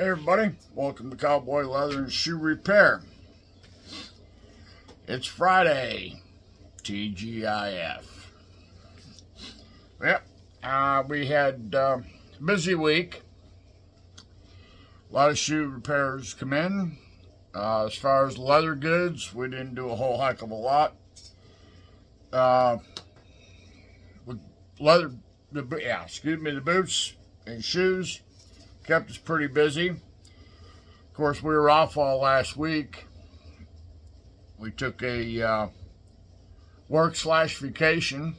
Hey everybody, welcome to Cowboy Leather and Shoe Repair. It's Friday, TGIF. Yep, we had a busy week. A lot of shoe repairs come in. As far as leather goods, we didn't do a whole heck of a lot. With leather, the boots and shoes kept us pretty busy. Of course, we were off all last week. We took a work/vacation.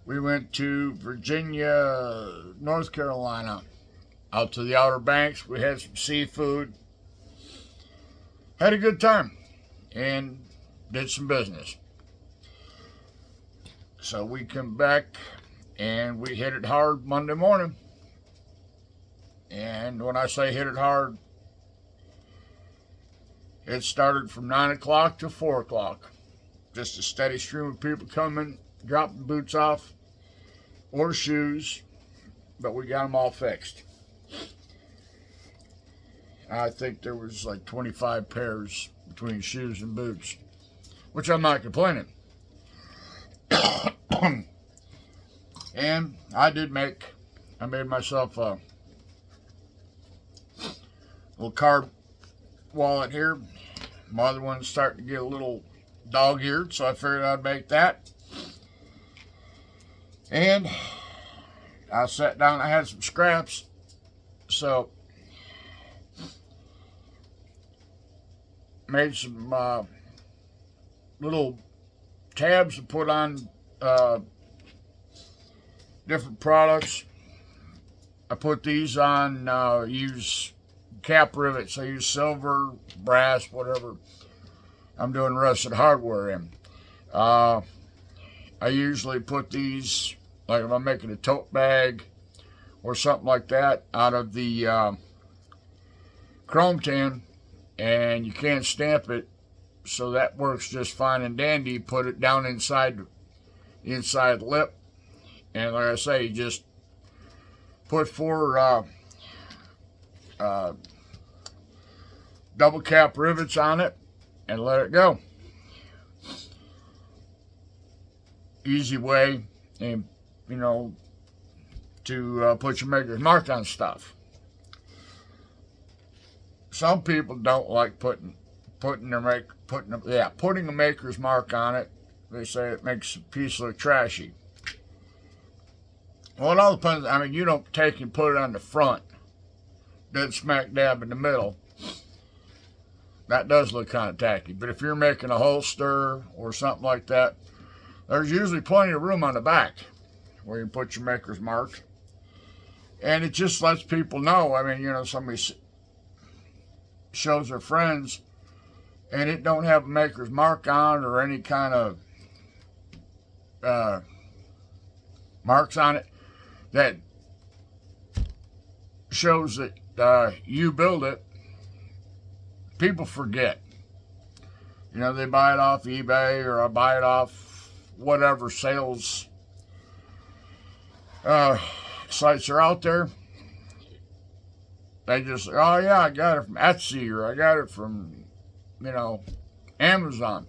We went to Virginia, North Carolina, out to the Outer Banks. We had some seafood. Had a good time and did some business. So we come back and we hit it hard Monday morning. And when I say hit it hard, it started from 9 o'clock to 4 o'clock. Just a steady stream of people coming, dropping boots off or shoes, but we got them all fixed. I think there was like 25 pairs between shoes and boots, which I'm not complaining. And I made myself a little card wallet here. My other one's starting to get a little dog-eared, so I figured I'd make that. And I sat down, I had some scraps, so made some little tabs to put on different products. I put these on, use cap rivets. I use silver, brass, whatever I'm doing rusted hardware in. I usually put these, like if I'm making a tote bag or something like that, out of the chrome tin, and you can't stamp it, so that works just fine and dandy. Put it down inside the inside lip, and like I say, you just put 4 double cap rivets on it and let it go. Easy way, and to put your maker's mark on stuff. Some people don't like putting a maker's mark on it. They say it makes a piece look trashy. Well, it all depends. I mean, you don't take and put it on the front, dead smack dab in the middle. That does look kind of tacky. But if you're making a holster or something like that, there's usually plenty of room on the back where you put your maker's mark. And it just lets people know. I mean, somebody shows their friends and it don't have a maker's mark on or any kind of marks on it, that shows that you build it. People forget. They buy it off eBay or I buy it off whatever sales sites are out there. They just say, oh yeah, I got it from Etsy or I got it from, Amazon.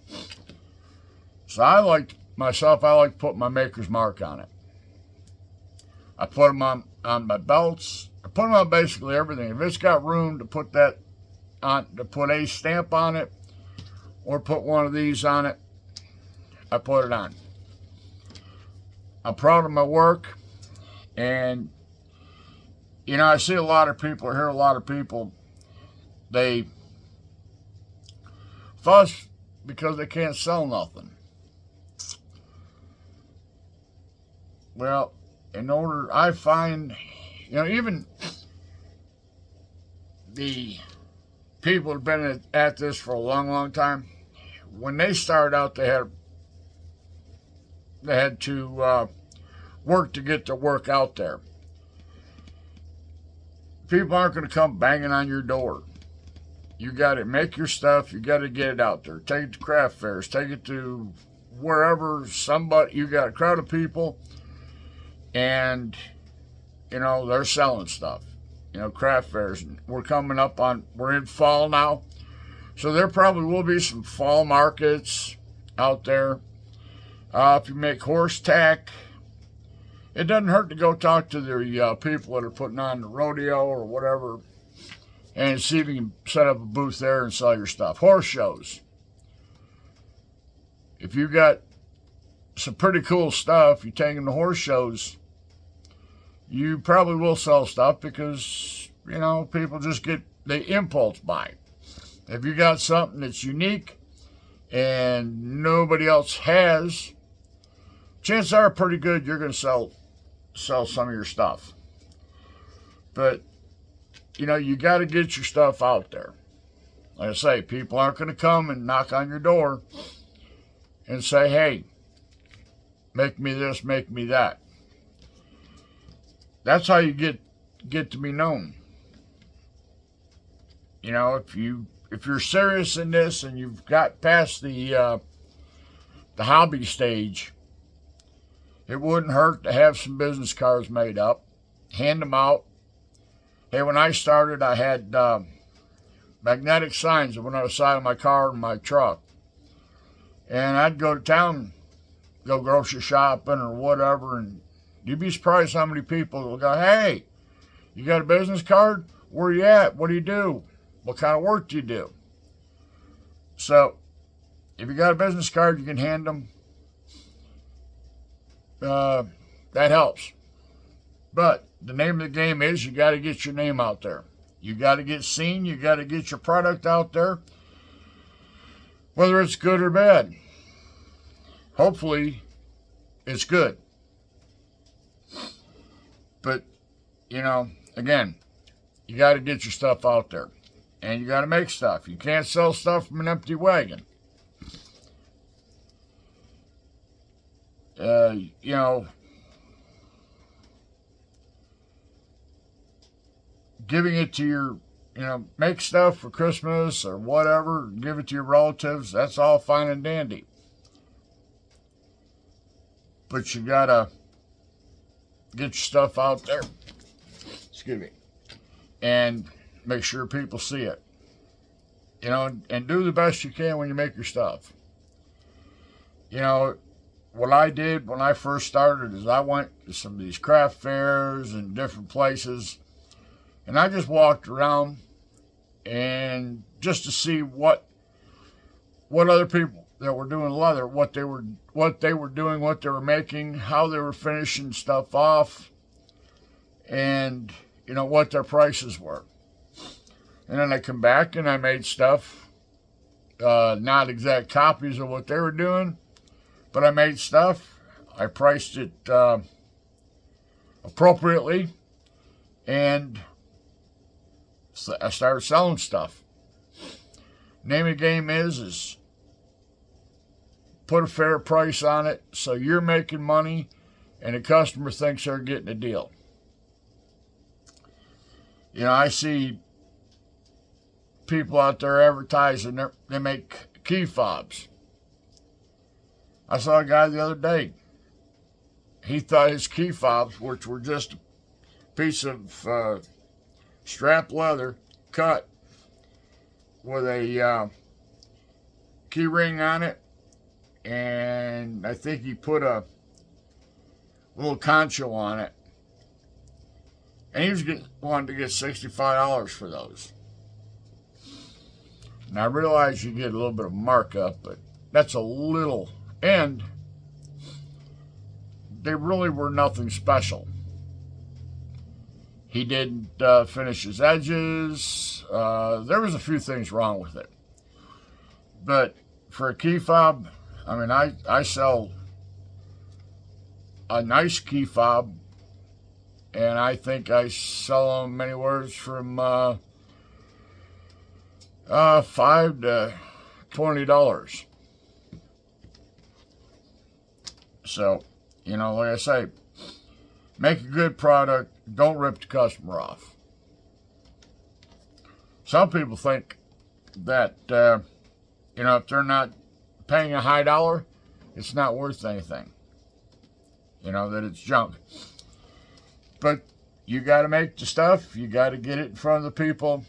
So I like to put my maker's mark on it. I put them on my belts. I put them on basically everything. If it's got room to put that on, to put a stamp on it or put one of these on it, I put it on. I'm proud of my work, and I see a lot of people, or hear a lot of people, they fuss because they can't sell nothing. Well, I find, even the people who've been at this for a long, long time, when they started out, they had to work to get their work out there. People aren't going to come banging on your door. You got to make your stuff. You got to get it out there. Take it to craft fairs. Take it to wherever you got a crowd of people, and they're selling stuff. craft fairs. And we're in fall now. So there probably will be some fall markets out there. If you make horse tack, it doesn't hurt to go talk to the people that are putting on the rodeo or whatever and see if you can set up a booth there and sell your stuff. Horse shows. If you got some pretty cool stuff, you take them to horse shows, you probably will sell stuff because, people just they impulse buy. If you got something that's unique and nobody else has, chances are pretty good you're going to sell some of your stuff. But, you got to get your stuff out there. Like I say, people aren't going to come and knock on your door and say, hey, make me this, make me that. That's how you get to be known. If you're serious in this and you've got past the hobby stage, it wouldn't hurt to have some business cards made up, hand them out. Hey, when I started, I had magnetic signs that went on the side of my car and my truck. And I'd go to town, go grocery shopping or whatever, and you'd be surprised how many people will go, hey, you got a business card? Where you at? What do you do? What kind of work do you do? So, if you got a business card, you can hand them. That helps. But the name of the game is you got to get your name out there. You got to get seen. You got to get your product out there, whether it's good or bad. Hopefully, it's good. But, again, you got to get your stuff out there. And you got to make stuff. You can't sell stuff from an empty wagon. Giving it to your, make stuff for Christmas or whatever, give it to your relatives, that's all fine and dandy. But you got to get your stuff out there. Excuse me. And make sure people see it. And do the best you can when you make your stuff. What I did when I first started is I went to some of these craft fairs and different places, and I just walked around and just to see what other people that were doing leather, what they were doing, what they were making, how they were finishing stuff off, and what their prices were. And then I come back and I made stuff, not exact copies of what they were doing, but I made stuff. I priced it appropriately, and I started selling stuff. Name of the game is put a fair price on it so you're making money and the customer thinks they're getting a deal. I see people out there advertising, they make key fobs. I saw a guy the other day. He thought his key fobs, which were just a piece of strap leather cut with a key ring on it, and I think he put a little concho on it, and he was wanting to get $65 for those. And I realize you get a little bit of markup, but that's a little, and they really were nothing special. He didn't finish his edges. There was a few things wrong with it. But for a key fob, I sell a nice key fob, and I think I sell them anywhere from $5 to $20. So, like I say, make a good product. Don't rip the customer off. Some people think that, if they're not paying a high dollar, it's not worth anything. That it's junk. But You got to make the stuff. You got to get it in front of the people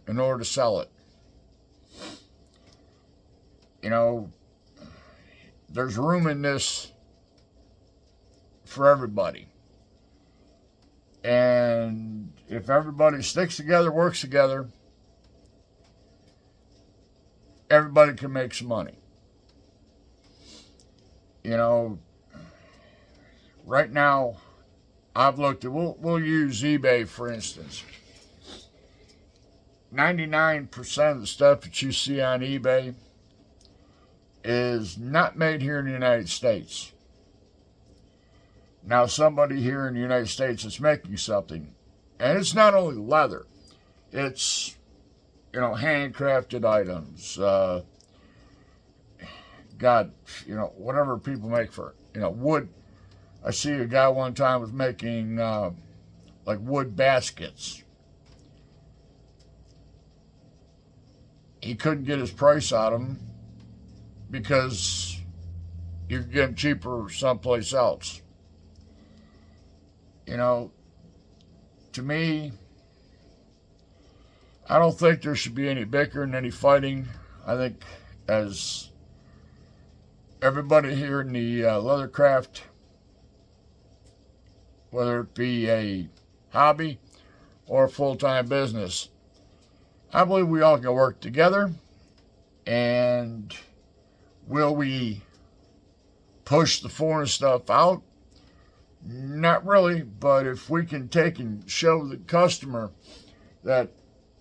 in order to sell it. You know, there's room in this for everybody. And if everybody sticks together, works together, everybody can make some money. You know, right now, I've looked at, we'll use eBay for instance. 99% of the stuff that you see on eBay is not made here in the United States. Now, somebody here in the United States is making something, and it's not only leather, it's, you know, handcrafted items, God, you know, whatever people make for, you know, wood. I see a guy one time was making like wood baskets. He couldn't get his price out of them because you could get them cheaper someplace else. You know, to me, I don't think there should be any bickering, any fighting. I think as everybody here in the leathercraft, whether it be a hobby or a full-time business, I believe we all can work together. And will we push the foreign stuff out? Not really, but if we can take and show the customer that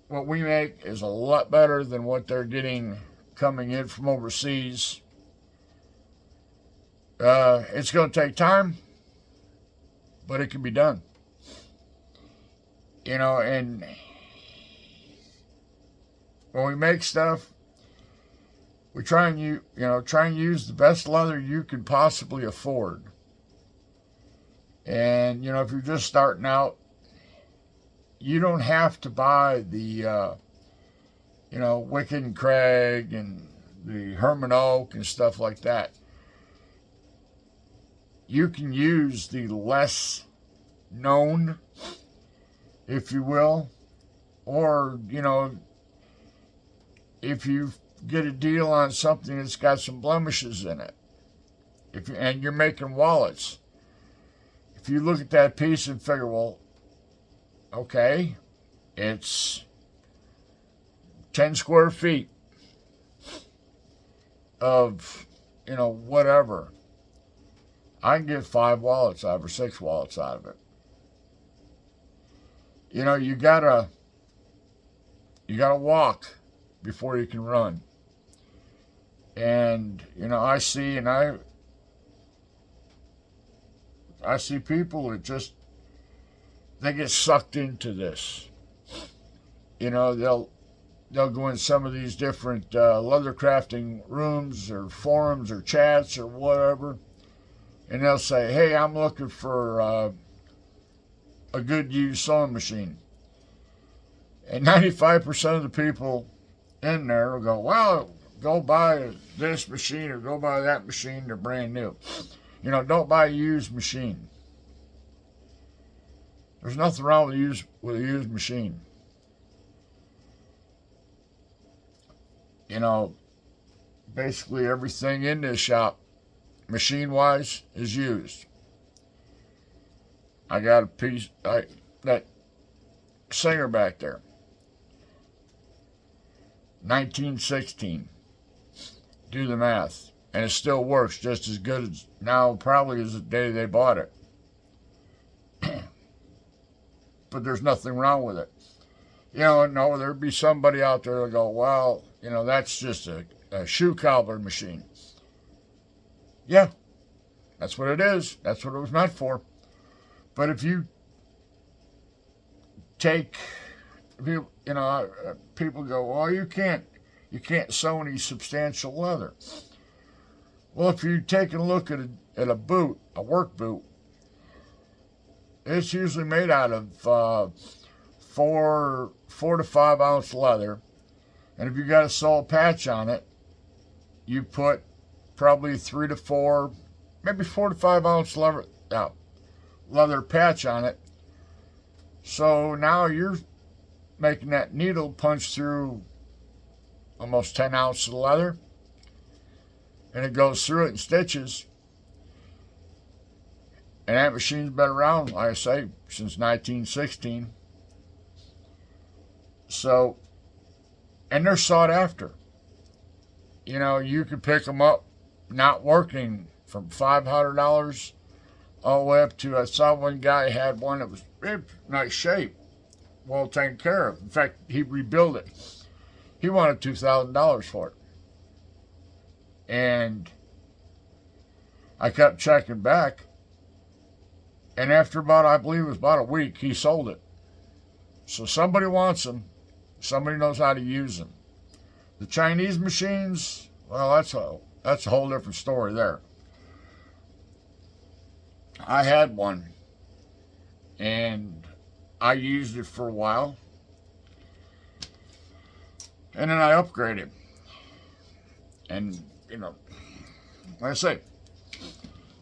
what we make is a lot better than what they're getting coming in from overseas, it's going to take time, but it can be done. You know, and when we make stuff, we try and use the best leather you can possibly afford. And, you know, if you're just starting out, you don't have to buy the, you know, Wicked and Craig and the Herman Oak and stuff like that. You can use the less known, if you will, or, you know, if you get a deal on something that's got some blemishes in it, and you're making wallets, if you look at that piece and figure, well, okay, it's 10 square feet of, you know, whatever, I can get 5 wallets out of it or 6 wallets out of it. You know, you gotta walk before you can run. And, you know, I see people that just, they get sucked into this. You know, they'll go in some of these different leather crafting rooms or forums or chats or whatever, and they'll say, hey, I'm looking for a good used sewing machine. And 95% of the people in there will go, well, go buy this machine or go buy that machine, they're brand new. You know, don't buy a used machine. There's nothing wrong with a used machine. You know, basically everything in this shop, machine-wise, is used. I got a piece, that Singer back there, 1916. Do the math. And it still works just as good as now, probably as the day they bought it. But there's nothing wrong with it. You know, no, there'd be somebody out there that go, well, you know, that's just a shoe cobbler machine. Yeah, that's what it is. That's what it was meant for. But if you take, you know, people go, well, you can't sew any substantial leather. Well, if you take a look at a boot, a work boot, it's usually made out of 4 to 5 ounce leather, and if you got a sole patch on it, you put probably 3 to 4, maybe 4 to 5 ounce leather patch on it, So now you're making that needle punch through almost 10 ounces of leather, and it goes through it in stitches. And that machine's been around, like I say, since 1916. So, and they're sought after. You know, you can pick them up not working from $500 all the way up to, I saw one guy had one that was in nice shape, well taken care of. In fact, he rebuilt it. He wanted $2,000 for it. And I kept checking back. And after about, I believe it was about a week, he sold it. So somebody wants them. Somebody knows how to use them. The Chinese machines, well, that's a whole different story there. I had one, and I used it for a while, and then I upgraded. And, you know, like I say,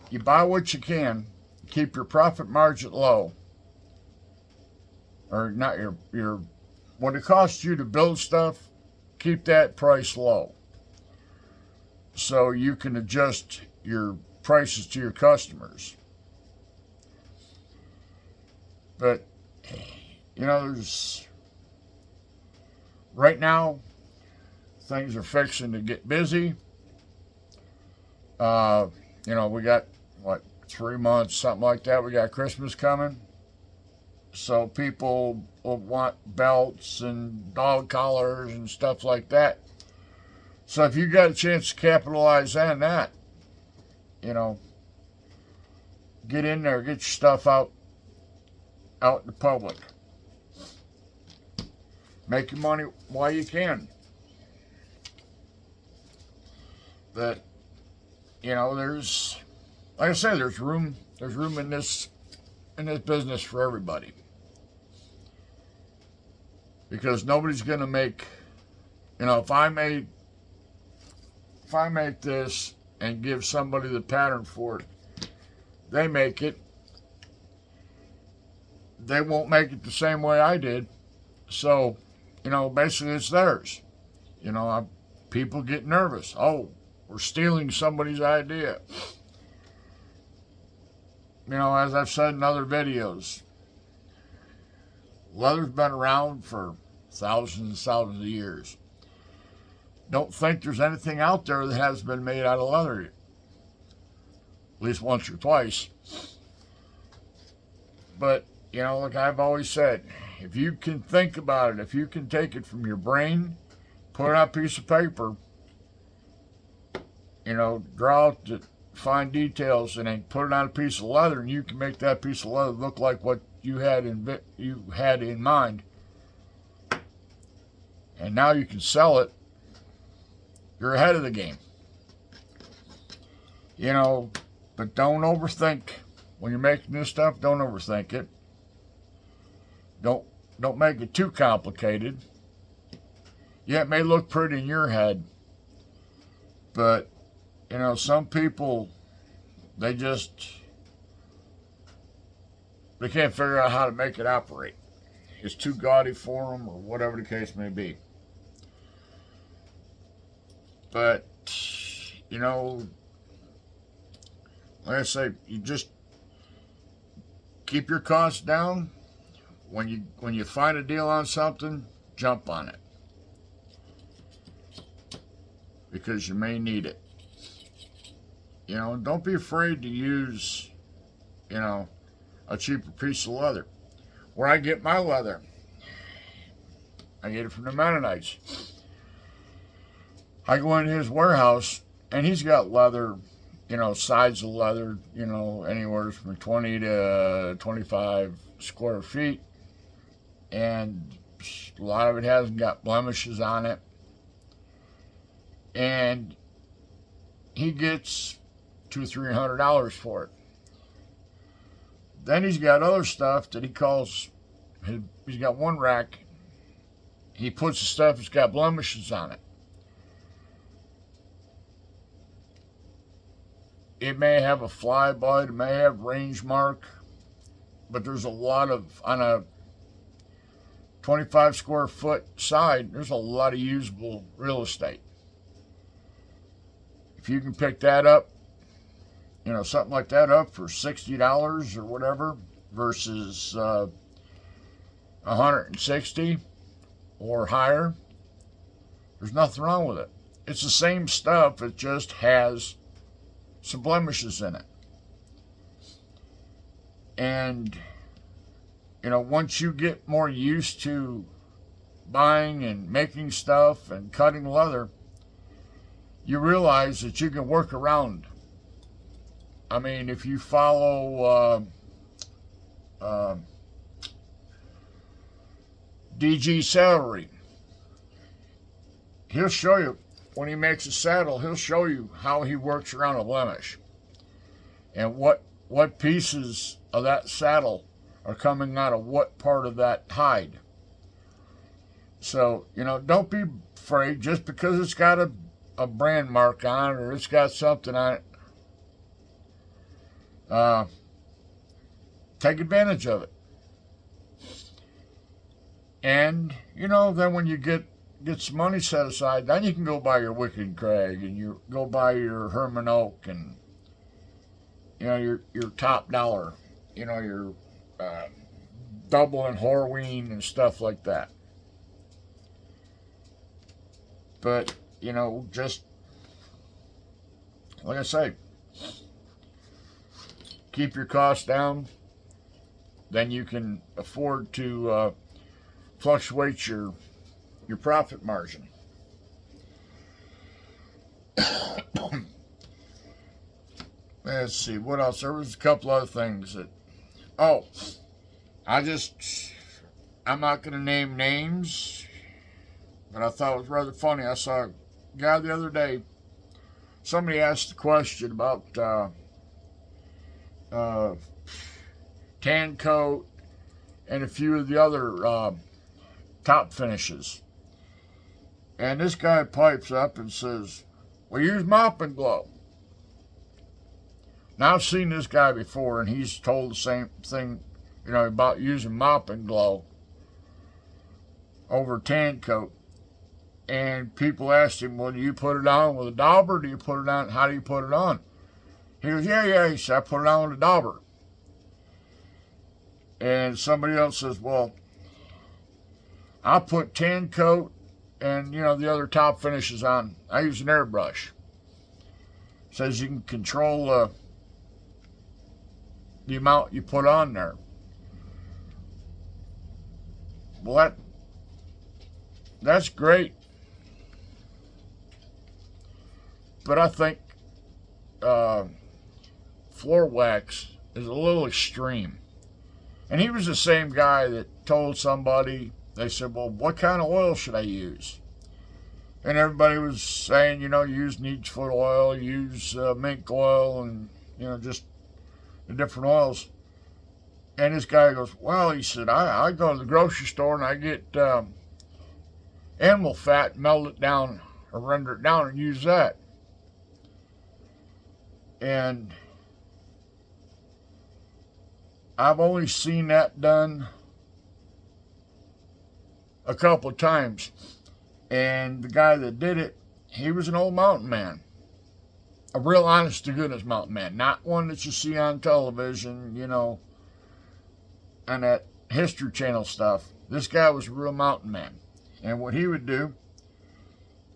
you buy what you can, keep your profit margin low, or not your what it costs you to build stuff, keep that price low, so you can adjust your prices to your customers. But, you know, there's, right now, things are fixing to get busy. You know, we got, 3 months, something like that. We got Christmas coming. So people will want belts and dog collars and stuff like that. So if you got a chance to capitalize on that, you know, get in there, get your stuff out in the public. Make your money while you can. But, you know, there's, like I say, there's room in this business for everybody. Because nobody's gonna make, you know, if I make this and give somebody the pattern for it, they make it. They won't make it the same way I did. So, you know, basically it's theirs. You know, people get nervous. Oh, we're stealing somebody's idea. You know, as I've said in other videos, leather's been around for thousands and thousands of years. Don't think there's anything out there that has been made out of leather. At least once or twice. But, you know, like I've always said, if you can think about it, if you can take it from your brain, put it on a piece of paper, you know, draw out the fine details, and then put it on a piece of leather, and you can make that piece of leather look like what you had in mind. And now you can sell it. You're ahead of the game. You know, but don't overthink. When you're making this stuff, don't overthink it. Don't make it too complicated. Yeah, it may look pretty in your head, but, you know, some people, they can't figure out how to make it operate. It's too gaudy for them, or whatever the case may be. But, you know, like I say, you just keep your costs down. When you find a deal on something, jump on it, because you may need it. You know, don't be afraid to use, you know, a cheaper piece of leather. Where I get my leather, I get it from the Mennonites. I go into his warehouse, and he's got leather, you know, sides of leather, you know, anywhere from 20 to 25 square feet. And a lot of it hasn't got blemishes on it. And he gets $200-300 for it. Then he's got other stuff that he calls, he's got one rack. He puts the stuff that's got blemishes on it. It may have a fly bite, it may have range mark, but there's a lot of, on a 25 square foot side, there's a lot of usable real estate. If you can pick that up, something like that up for $60 or whatever versus $160 or higher, there's nothing wrong with it. It's the same stuff, it just has some blemishes in it. And, once you get more used to buying and making stuff and cutting leather, you realize that you can work around. I mean, if you follow DG Saddlery, he'll show you, when he makes a saddle, he'll show you how he works around a blemish and what pieces of that saddle are coming out of what part of that hide. So, don't be afraid just because it's got a brand mark on it or it's got something on it. Take advantage of it. And, then when you get some money set aside, then you can go buy your Wicked Craig and you go buy your Herman Oak and, your top dollar, your Dublin Horween and stuff like that. But, just like I say, keep your costs down. Then you can afford to fluctuate your profit margin. Let's see, what else? There was a couple other things that... Oh, I'm not going to name names, but I thought it was rather funny. I saw a guy the other day, somebody asked the question about tan coat and a few of the other top finishes. And this guy pipes up and says, well, use Mop and Glow. Now, I've seen this guy before, and he's told the same thing, about using Mop and Glow over tan coat. And people asked him, well, do you put it on with a dauber? Do you put it on? How do you put it on? He goes, yeah. He said, I put it on with a dauber. And somebody else says, well, I put tan coat and, the other top finishes on. I use an airbrush. Says you can control the amount you put on there. Well, that's great. But I think floor wax is a little extreme. And he was the same guy that told somebody, they said, well, what kind of oil should I use? And everybody was saying, use neat's foot oil, use mink oil, and, just the different oils. And this guy goes, well, he said, I go to the grocery store and I get animal fat, melt it down or render it down and use that. And I've only seen that done a couple of times. And the guy that did it, he was an old mountain man. A real honest to goodness mountain man. Not one that you see on television, on that History Channel stuff. This guy was a real mountain man. And what he would do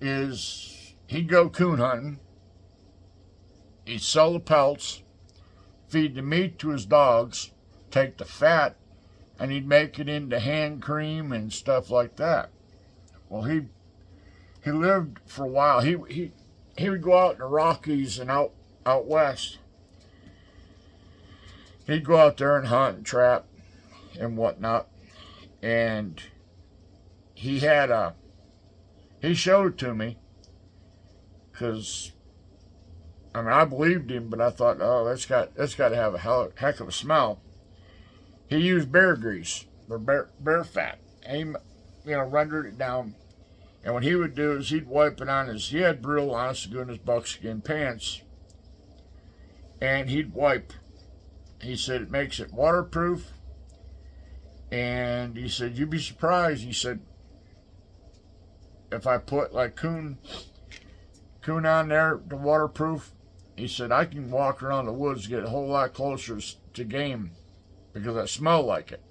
is he'd go coon hunting. He'd sell the pelts, feed the meat to his dogs, take the fat, and he'd make it into hand cream and stuff like that. Well, he lived for a while. He would go out in the Rockies and out west. He'd go out there and hunt and trap and whatnot. And he showed it to me because, I believed him, but I thought, oh, that's got to have a heck of a smell. He used bear grease or bear fat. And he, rendered it down. And what he would do is he'd wipe it on he had real honest to goodness buckskin pants. And he'd wipe. He said it makes it waterproof. And he said, you'd be surprised. He said, if I put like coon on there, the waterproof, he said, I can walk around the woods, get a whole lot closer to game because I smell like it.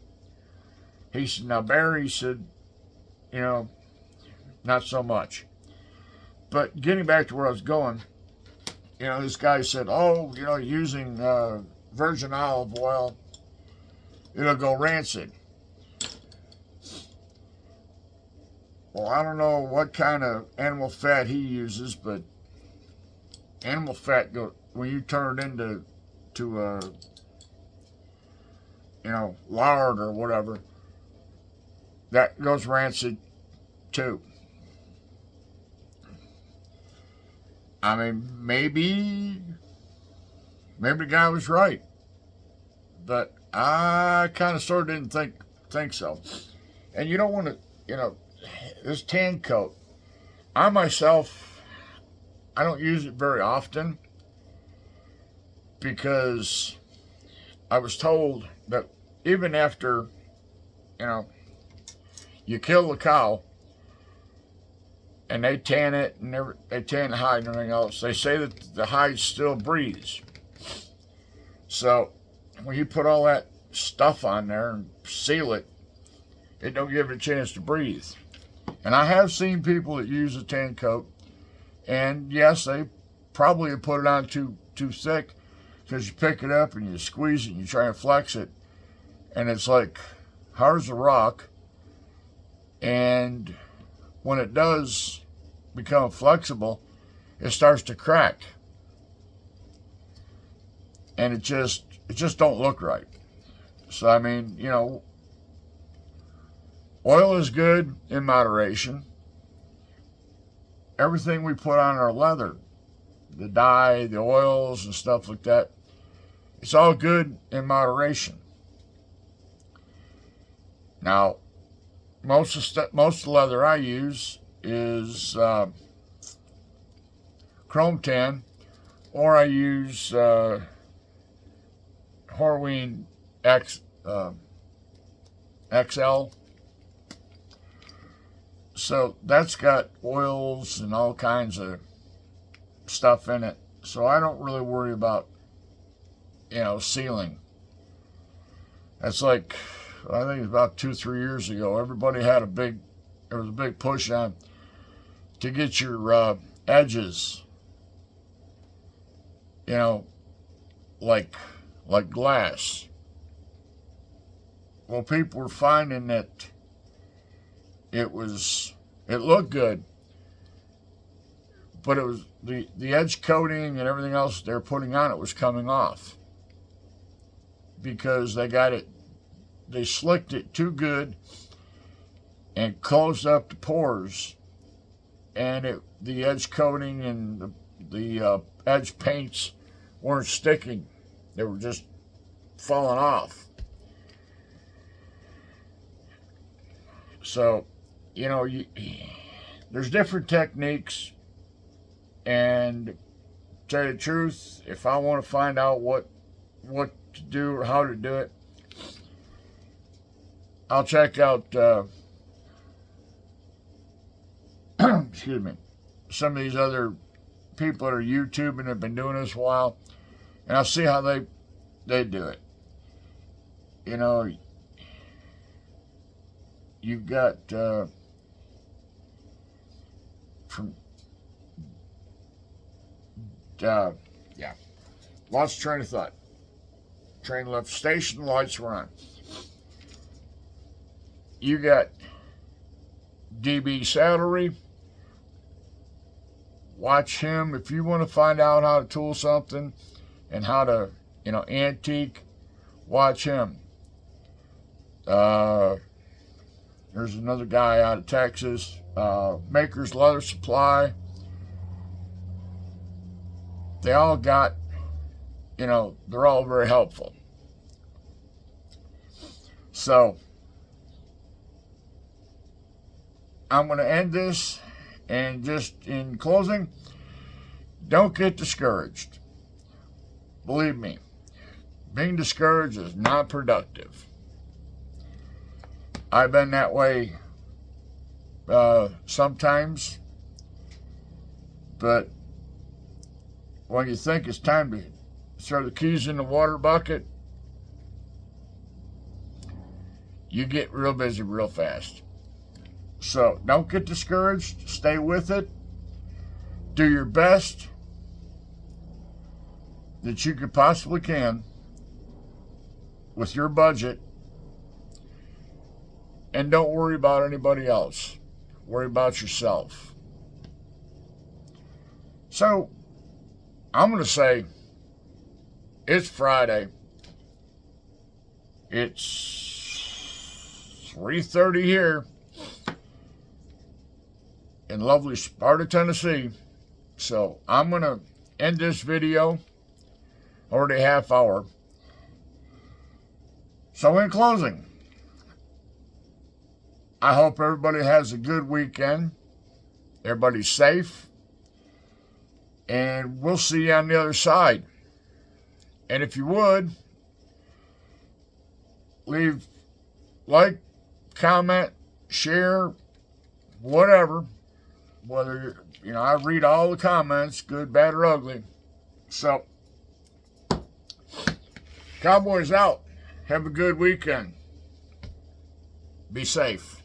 He said, now Barry, he said, you know, not so much. But getting back to where I was going, you know, this guy said, oh, you know, using virgin olive oil, it'll go rancid. Well, I don't know what kind of animal fat he uses, but animal fat, when you turn it into you know, lard or whatever, that goes rancid too. I mean, maybe the guy was right, but I kind of sort of didn't think so. And you don't want to, you know, this tan coat, I myself, I don't use it very often because I was told that even after, you know, you kill the cow and they tan it and they tan the hide and everything else, they say that the hide still breathes. So when you put all that stuff on there and seal it, it don't give it a chance to breathe. And I have seen people that use a tan coat, and yes, they probably have put it on too thick, because you pick it up and you squeeze it and you try and flex it, and it's like hard as a rock. And when it does become flexible, it starts to crack, and it just don't look right. So I mean, you know, oil is good in moderation. Everything we put on our leather, the dye, the oils and stuff like that, it's all good in moderation. Now, most of the leather I use is chrome tan, or I use Horween XL. So that's got oils and all kinds of stuff in it. So I don't really worry about, you know, sealing. That's like, I think it's about 2-3 years ago. Everybody had there was a big push on to get your edges, you know, like glass. Well, people were finding that it looked good, but it was the edge coating and everything else they're putting on it was coming off because they slicked it too good and closed up the pores, and the edge coating and the edge paints weren't sticking. They were just falling off. So, you know, there's different techniques, and to tell you the truth, if I want to find out what to do or how to do it, I'll check out excuse me, some of these other people that are YouTubing and have been doing this a while, and I'll see how they do it. You know, you've got lost train of thought. Train left station, lights were on. You got DB Salary. Watch him if you want to find out how to tool something and how to, you know, antique. Watch him. There's another guy out of Texas, Maker's Leather Supply. They all got, you know, they're all very helpful. So, I'm going to end this, and just in closing, don't get discouraged. Believe me, being discouraged is not productive. I've been that way sometimes, but when you think it's time to throw the keys in the water bucket, you get real busy real fast. So don't get discouraged. Stay with it. Do your best that you could possibly can with your budget, and don't worry about anybody else. Worry about yourself. So I'm going to say it's Friday. It's 3:30 here in lovely Sparta, Tennessee. So I'm going to end this video, already a half hour. So in closing, I hope everybody has a good weekend. Everybody's safe. And we'll see you on the other side. And if you would, leave like, comment, share, whatever. Whether, I read all the comments, good, bad, or ugly. So, Cowboy's out. Have a good weekend. Be safe.